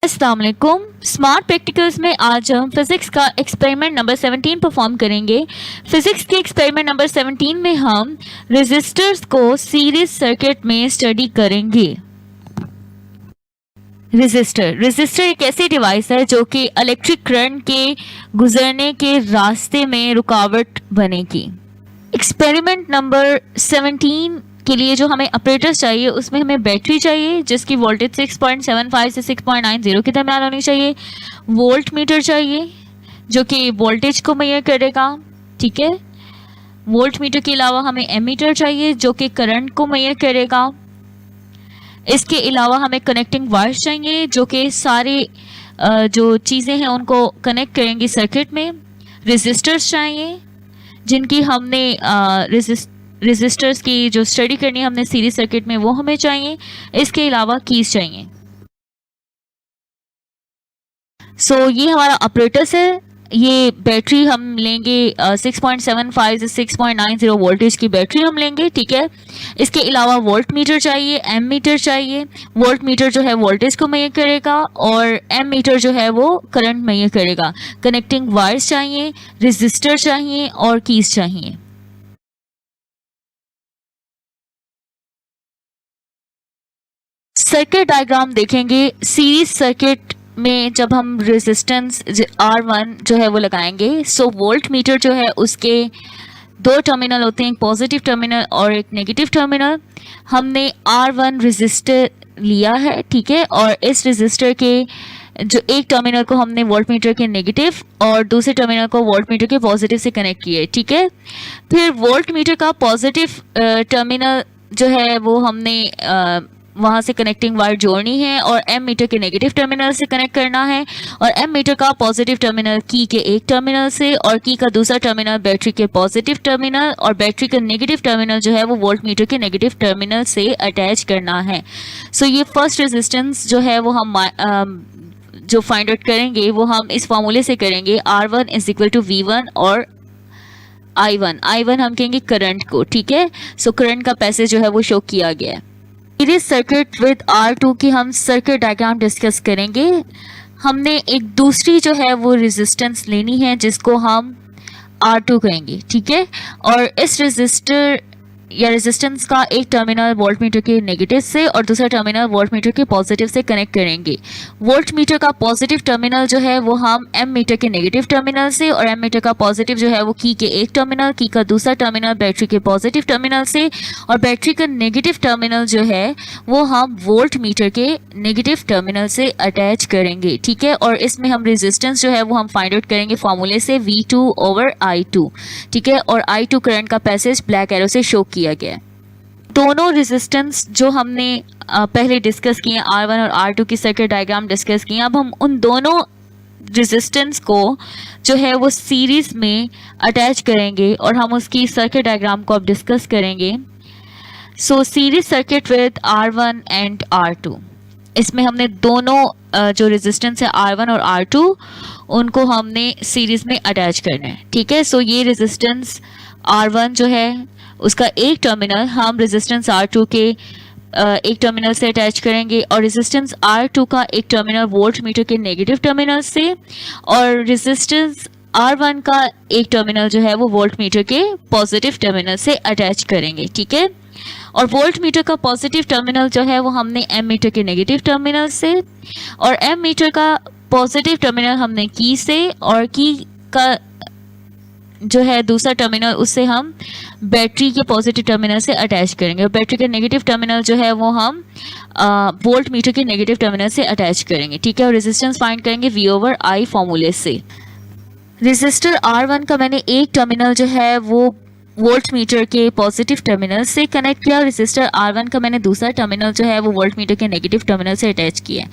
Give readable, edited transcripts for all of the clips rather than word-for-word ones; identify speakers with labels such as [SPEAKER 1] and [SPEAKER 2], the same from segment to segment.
[SPEAKER 1] अस्सलाम वालेकुम। Smart practicals में आज हम फिज़िक्स का एक्सपेरिमेंट नंबर 17 परफॉर्म करेंगे। फिज़िक्स के एक्सपेरिमेंट नंबर 17 में हम रेजिस्टर्स को सीरीज सर्किट में स्टडी करेंगे। रेजिस्टर एक ऐसी डिवाइस है जो कि इलेक्ट्रिक करंट के गुजरने के रास्ते में रुकावट बनेगी। एक्सपेरिमेंट नंबर 17 के लिए जो हमें ऑपरेटर्स चाहिए उसमें हमें बैटरी चाहिए जिसकी वोल्टेज 6.75 से 6.90 के दरमियान होनी चाहिए। वोल्ट मीटर चाहिए जो कि वोल्टेज को मेजर करेगा, ठीक है। वोल्ट मीटर के अलावा हमें एमीटर चाहिए जो कि करंट को मेजर करेगा। इसके अलावा हमें कनेक्टिंग वायर्स चाहिए जो कि सारे जो चीज़ें हैं उनको कनेक्ट करेंगी सर्किट में। रेजिस्टर्स चाहिए जिनकी हमने रेजिस्टर्स की जो स्टडी करनी है हमने सीरीज सर्किट में, वो हमें चाहिए। इसके अलावा कीज चाहिए। सो ये हमारा ऑपरेटर्स है। ये बैटरी हम लेंगे 6.75 से 6.90 वोल्टेज की बैटरी हम लेंगे, ठीक है। इसके अलावा वोल्ट मीटर चाहिए, एम मीटर चाहिए। वोल्ट मीटर जो है वोल्टेज को मेजर करेगा और एम मीटर जो है वो करंट मेजर करेगा। कनेक्टिंग वायर्स चाहिए, रेजिस्टर चाहिए और कीज चाहिए। सर्किट डायग्राम देखेंगे। सीरीज सर्किट में जब हम रेजिस्टेंस R1 जो है वो लगाएंगे, सो वोल्ट मीटर जो है उसके दो टर्मिनल होते हैं, एक पॉजिटिव टर्मिनल और एक नेगेटिव टर्मिनल। हमने R1 रेजिस्टर लिया है, ठीक है, और इस रेजिस्टर के जो एक टर्मिनल को हमने वोल्ट मीटर के नेगेटिव और दूसरे टर्मिनल को वोल्ट मीटर के पॉजिटिव से कनेक्ट किए, ठीक है। फिर वोल्ट मीटर का पॉजिटिव टर्मिनल जो है वो हमने वहाँ से कनेक्टिंग वायर जोड़नी है और एम मीटर के नेगेटिव टर्मिनल से कनेक्ट करना है। और एम मीटर का पॉजिटिव टर्मिनल की के एक टर्मिनल से और की का दूसरा टर्मिनल बैटरी के पॉजिटिव टर्मिनल और बैटरी का नेगेटिव टर्मिनल जो है वो वोल्ट मीटर के नेगेटिव टर्मिनल से अटैच करना है। सो ये फर्स्ट रेजिस्टेंस जो है वो हम जो फाइंड आउट करेंगे वो हम इस फॉर्मूले से करेंगे। R1 is equal to V1 और I1 हम कहेंगे करंट को, ठीक है। सो करंट का पैसेज जो है वो शो किया गया है। सीरीज सर्किट विद R2 की हम सर्किट डायग्राम डिस्कस करेंगे। हमने एक दूसरी जो है वो रेजिस्टेंस लेनी है जिसको हम R2 कहेंगे, ठीक है। और इस रेजिस्टर या रेजिस्टेंस का एक टर्मिनल वोल्ट मीटर के नेगेटिव से और दूसरा टर्मिनल वोल्ट मीटर के पॉजिटिव से कनेक्ट करेंगे। वोल्ट मीटर का पॉजिटिव टर्मिनल जो है वो हम एम मीटर के नेगेटिव टर्मिनल से और एम मीटर का पॉजिटिव जो है वो की के एक टर्मिनल, की का दूसरा टर्मिनल बैटरी के पॉजिटिव टर्मिनल से और बैटरी का नेगेटिव टर्मिनल जो है वो हम वोल्ट मीटर के नेगेटिव टर्मिनल से अटैच करेंगे, ठीक है। और इसमें हम रेजिस्टेंस जो है वो हम फाइंड आउट करेंगे फॉर्मूले से V2/I2, ठीक है। और I2 करंट का पैसेज ब्लैक एरो से शो किया गया। दोनों रेजिस्टेंस जो हमने पहले डिस्कस किए, R1 और R2 की सर्किट डायग्राम डिस्कस किए, अब हम उन दोनों रेजिस्टेंस को जो है वो सीरीज में अटैच करेंगे और हम उसकी सर्किट डायग्राम को अब डिस्कस करेंगे। सो series circuit with R1 and R2, इसमें हमने दोनों जो रेजिस्टेंस है R1 और R2 उनको हमने सीरीज में अटैच करना है, ठीक है। सो ये रेजिस्टेंस R1 जो है उसका एक टर्मिनल हम रेजिस्टेंस R2 के एक टर्मिनल से अटैच करेंगे और रेजिस्टेंस R2 का एक टर्मिनल वोल्ट मीटर के नेगेटिव टर्मिनल से और रेजिस्टेंस R1 का एक टर्मिनल जो है वो वोल्ट मीटर के पॉजिटिव टर्मिनल से अटैच करेंगे, ठीक है। और वोल्ट मीटर का पॉजिटिव टर्मिनल जो है वो हमने एम मीटर के नेगेटिव टर्मिनल से और एम मीटर का पॉजिटिव टर्मिनल हमने की से और की का जो है दूसरा टर्मिनल उससे हम बैटरी के पॉजिटिव टर्मिनल से अटैच करेंगे और बैटरी के नेगेटिव टर्मिनल जो है वो हम वोल्ट मीटर के नेगेटिव टर्मिनल से अटैच करेंगे, ठीक है। और रेजिस्टेंस फाइंड करेंगे V/I फॉर्मूले से। रेजिस्टर R1 का मैंने एक टर्मिनल जो है वो वोल्ट मीटर के पॉजिटिव टर्मिनल से कनेक्ट किया। रेजिस्टर R1 का मैंने दूसरा टर्मिनल जो है वो वोल्ट मीटर के नेगेटिव टर्मिनल से अटैच किया।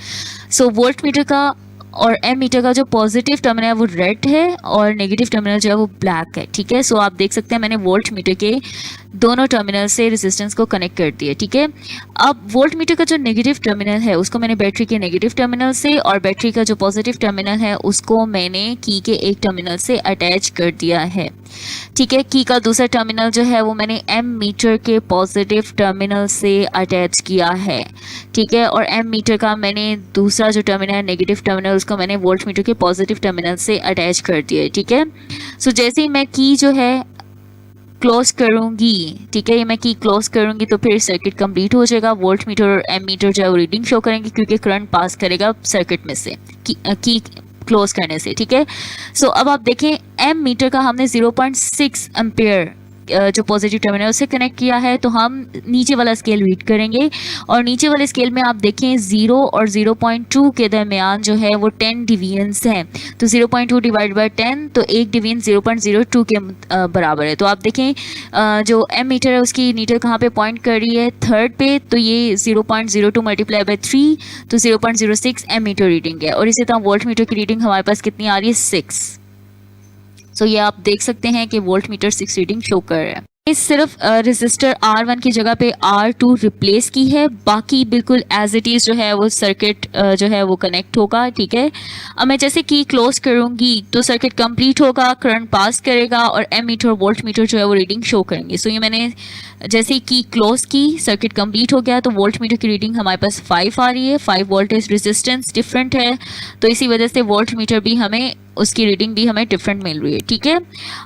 [SPEAKER 1] सो वोल्ट मीटर का और एम मीटर का जो पॉजिटिव टर्मिनल है वो रेड है और नेगेटिव टर्मिनल जो है वो ब्लैक है, ठीक है। सो आप देख सकते हैं मैंने वोल्ट मीटर के दोनों टर्मिनल से रेजिस्टेंस को कनेक्ट कर दिया, ठीक है। अब वोल्ट मीटर का जो नेगेटिव टर्मिनल है उसको मैंने बैटरी के नेगेटिव टर्मिनल से और बैटरी का जो पॉजिटिव टर्मिनल है उसको मैंने की के एक टर्मिनल से अटैच कर दिया है, ठीक है। की का दूसरा टर्मिनल जो है वो मैंने एम मीटर के पॉजिटिव टर्मिनल से अटैच किया है, ठीक है। और एम मीटर का मैंने दूसरा जो टर्मिनल है नेगेटिव टर्मिनल उसको मैंने वोल्ट मीटर के पॉजिटिव टर्मिनल से अटैच कर दिया है, ठीक है। सो जैसे ही मैं की जो है क्लोज करूंगी, ठीक है, ये मैं की क्लोज करूंगी तो फिर सर्किट कंप्लीट हो जाएगा। वोल्ट मीटर और एम मीटर जो है वो रीडिंग शो करेंगे क्योंकि करंट पास करेगा सर्किट में से की क्लोज करने से, ठीक है। सो अब आप देखें एम मीटर का हमने 0.6 एम्पेयर जो पॉजिटिव टर्मिनल उससे कनेक्ट किया है, तो हम नीचे वाला स्केल रीड करेंगे और नीचे वाले स्केल में आप देखें 0 और 0.2 के दरमियान जो है वो 10 डिवीजन्स हैं। तो 0.2 डिवाइड बाय 10 तो एक डिवीजन 0.02 के बराबर है। तो आप देखें जो एम मीटर है उसकी नीडल कहाँ पे पॉइंट कर रही है, थर्ड पे, तो ये 0.02 मल्टीप्लाई बाय 3 तो 0.06 एम मीटर रीडिंग है। और इसी तरह वोल्ट मीटर की रीडिंग हमारे पास कितनी आ रही है, 6। सो ये आप देख सकते हैं कि वोल्ट मीटर 6 रीडिंग शो कर रहा है। इस सिर्फ रेजिस्टर R1 की जगह पे R2 रिप्लेस की है, बाकी बिल्कुल एज इट इज़ जो है वो सर्किट जो है वो कनेक्ट होगा, ठीक है। अब मैं जैसे की क्लोज करूंगी तो सर्किट कंप्लीट होगा, करंट पास करेगा और एम मीटर और वोल्ट मीटर जो है वो रीडिंग शो करेंगे। सो ये मैंने जैसे की क्लोज की, सर्किट कंप्लीट हो गया, तो वोल्ट मीटर की रीडिंग हमारे पास 5 आ रही है। 5 वोल्टेज रेजिस्टेंस डिफरेंट है तो इसी वजह से वोल्ट मीटर भी हमें उसकी रीडिंग भी हमें डिफरेंट मिल रही है, ठीक है।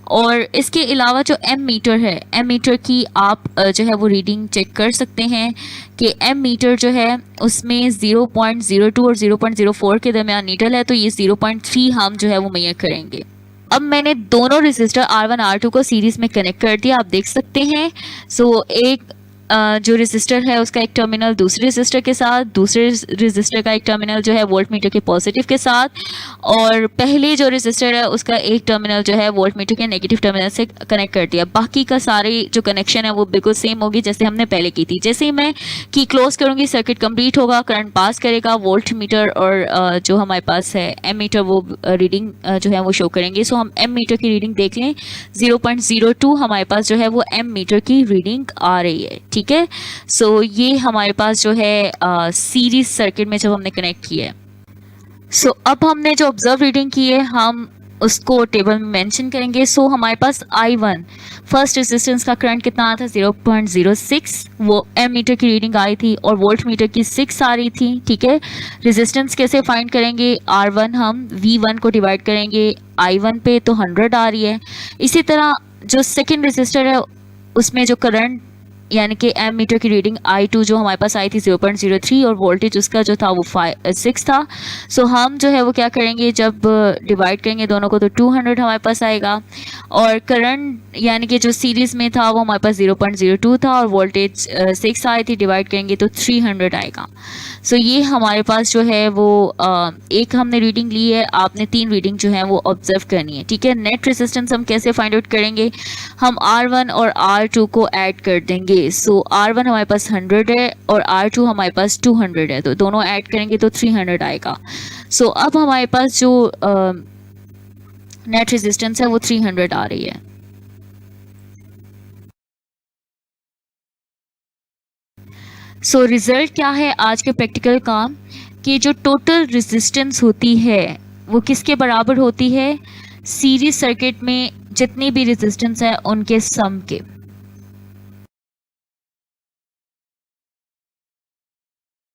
[SPEAKER 1] और इसके अलावा जो एम मीटर है, एम मीटर की आप जो है वो रीडिंग चेक कर सकते हैं कि एम मीटर जो है उसमें 0.02 और 0.04 के दरमियान नीडल है, तो ये 0.3 हम जो है वो मेजर करेंगे। अब मैंने दोनों रेजिस्टर R1 R2 को सीरीज में कनेक्ट कर दिया, आप देख सकते हैं। सो एक जो रेजिस्टर है उसका एक टर्मिनल दूसरे रेजिस्टर के साथ, दूसरे रेजिस्टर का एक टर्मिनल जो है वोल्ट मीटर के पॉजिटिव के साथ, और पहले जो रेजिस्टर है उसका एक टर्मिनल जो है वोल्ट मीटर के नेगेटिव टर्मिनल से कनेक्ट कर दिया। बाकी का सारे जो कनेक्शन है वो बिल्कुल सेम होगी जैसे हमने पहले की थी। जैसे ही मैं की क्लोज करूँगी सर्किट कंप्लीट होगा, करंट पास करेगा, वोल्ट मीटर और जो हमारे पास है एम मीटर वो रीडिंग जो है वो शो करेंगे। सो हम एम मीटर की रीडिंग देख लें, 0.02 हमारे पास जो है वो एम मीटर की रीडिंग आ रही है, ठीक है। सो ये हमारे पास जो है सीरीज सर्किट में जब हमने कनेक्ट किया है। सो अब हमने जो ऑब्जर्व रीडिंग की है हम उसको टेबल में मेंशन करेंगे। सो हमारे पास I1 फर्स्ट रेजिस्टेंस का करंट कितना आया था, 0.06, वो एम मीटर की रीडिंग आई थी और वोल्ट मीटर की 6 आ रही थी, ठीक है। रेजिस्टेंस कैसे फाइंड करेंगे, R1 हम V1 को डिवाइड करेंगे I1 पे तो 100 आ रही है। इसी तरह जो सेकेंड रेजिस्टर है उसमें जो करंट यानी कि एम मीटर की रीडिंग I2 जो हमारे पास आई थी 0.03 और वोल्टेज उसका जो था वो 6 था। सो हम जो है वो क्या करेंगे, जब डिवाइड करेंगे दोनों को तो 200 हमारे पास आएगा और करंट यानी कि जो सीरीज़ में था वो हमारे पास 0.02 था और वोल्टेज 6 आई थी, डिवाइड करेंगे तो 300 आएगा। सो ये हमारे पास जो है वो एक हमने रीडिंग ली है, आपने 3 रीडिंग जो है वो ऑब्जर्व करनी है, ठीक है। नेट रेजिस्टेंस हम कैसे फाइंड आउट करेंगे, हम R1 और R2 को ऐड कर देंगे। सो R1 हमारे पास 100 है और R2 हमारे पास 200 है, तो दोनों ऐड करेंगे तो 300 आएगा। सो अब हमारे पास जो नेट रेजिस्टेंस है वो 300 आ रही है। सो रिजल्ट क्या है आज के प्रैक्टिकल का, कि जो टोटल रेजिस्टेंस होती है वो किसके बराबर होती है, सीरीज सर्किट में जितनी भी रेजिस्टेंस है उनके सम के।